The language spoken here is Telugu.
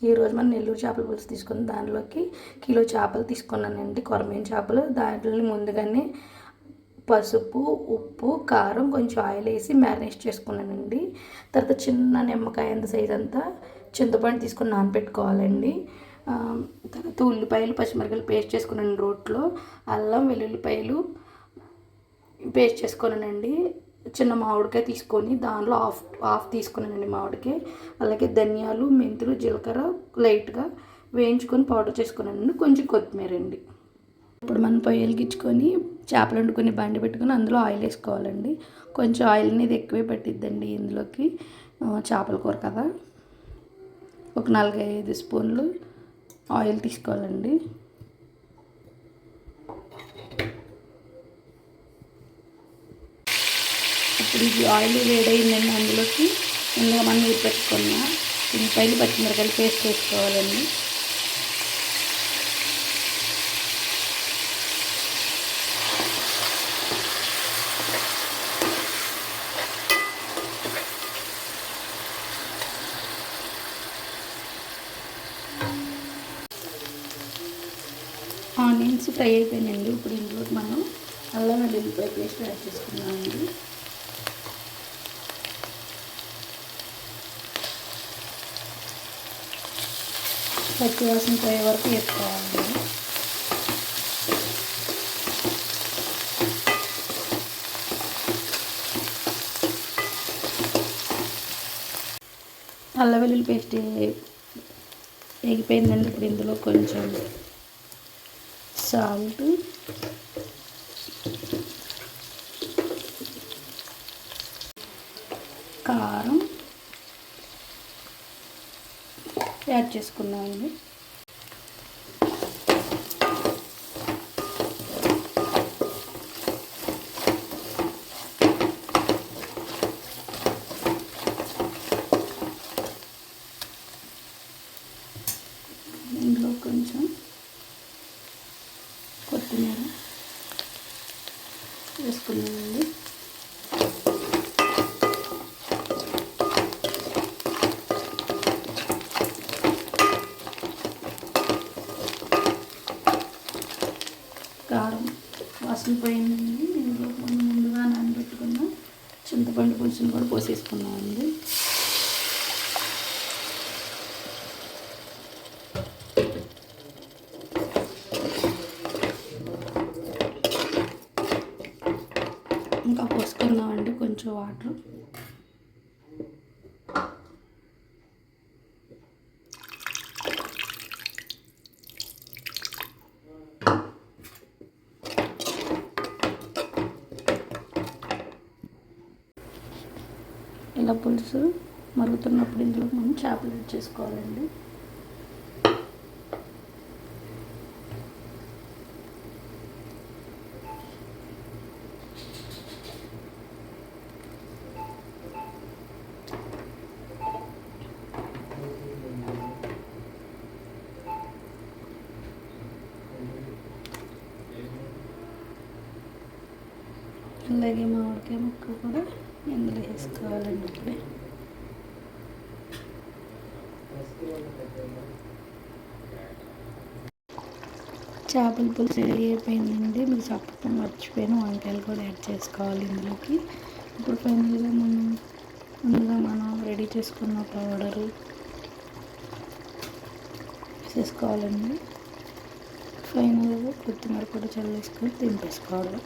ఈరోజు మనం నెల్లూరు చేపల పులుసు తీసుకుని దానిలోకి కిలో చేపలు తీసుకున్నానండి, కొరమేను చేపలు. దాంట్లో ముందుగానే పసుపు, ఉప్పు, కారం, కొంచెం ఆయిల్ వేసి మ్యారినేట్ చేసుకున్నానండి. తర్వాత చిన్న నిమ్మకాయ అంత సైజ్ అంతా చింతపండు తీసుకొని నానబెట్టుకోవాలండి. తర్వాత ఉల్లిపాయలు, పచ్చిమిరపకాయలు పేస్ట్ చేసుకున్నాను రోట్లో. అల్లం వెల్లుల్లిపాయలు పేస్ట్ చేసుకున్నానండి. చిన్న మామిడికాయ తీసుకొని దానిలో హాఫ్ తీసుకున్నానండి మామిడికాయ. అలాగే ధనియాలు, మెంతులు, జీలకర్ర లైట్గా వేయించుకొని పౌడర్ చేసుకున్నానండి. కొంచెం కొత్తిమీర అండి. ఇప్పుడు మనం పొయ్యి వెలిగించుకొని చేపలు వండుకొని బండి పెట్టుకొని అందులో ఆయిల్ వేసుకోవాలండి. కొంచెం ఆయిల్ అనేది ఎక్కువే పట్టిద్దండి ఇందులోకి, చేపల కూర కదా. ఒక 4-5 స్పూన్లు ఆయిల్ తీసుకోవాలండి. ఇప్పుడు ఇది ఆయిల్ వేడైందండి. అందులోకి ముందుగా మనం నీరు పెట్టుకున్న ఉల్లిపాయలు, పచ్చిమిరపకాయలు పేస్ట్ వేసుకోవాలండి. ఆనియన్స్ ఫ్రై అయిపోయినాయండి. ఇప్పుడు ఇందులో మనం అల్లం వెల్లుల్లిపాయ పేస్ట్ యాడ్ చేసుకున్నామండి. పచ్చి వాసన పోయే వరకు వేసుకోవాలండి. అల్లం వెల్లుల్లి పేస్ట్ వేగిపోయిందండి. ఇప్పుడు ఇందులో కొంచెం సాల్ట్, కారం యాడ్ చేసుకున్నామండి. ఇందులో కొంచెం కొత్తిమీర వేసుకున్నామండి. కారం వాసన పోయిందండి. ఇందులో మనం ముందుగా నానబెట్టుకున్న చింతపండు పులుసుని కూడా పోసేసుకున్నామండి. ఇంకా పోసుకున్నామండి కొంచెం వాటర్. ఇలా పులుసు మరుగుతున్నప్పుడు ఇందులో మనం చేపలు యాడ్ చేసుకోవాలండి. అలాగే మామిడికాయ ముక్క కూడా ఇందులో వేసుకోవాలండి. ఇప్పుడే చేపల పులుసు రెడీ అయిపోయిందండి. మీరు చెప్పడం మర్చిపోయిన వంకాయలు కూడా యాడ్ చేసుకోవాలి ఇందులోకి. ఇప్పుడు ఫైనల్గా మనం రెడీ చేసుకున్న పౌడరు వేసేసుకోవాలండి. ఫైనల్గా కొత్తిమీర కూడా చల్లేసుకొని తింపేసుకోవాలి.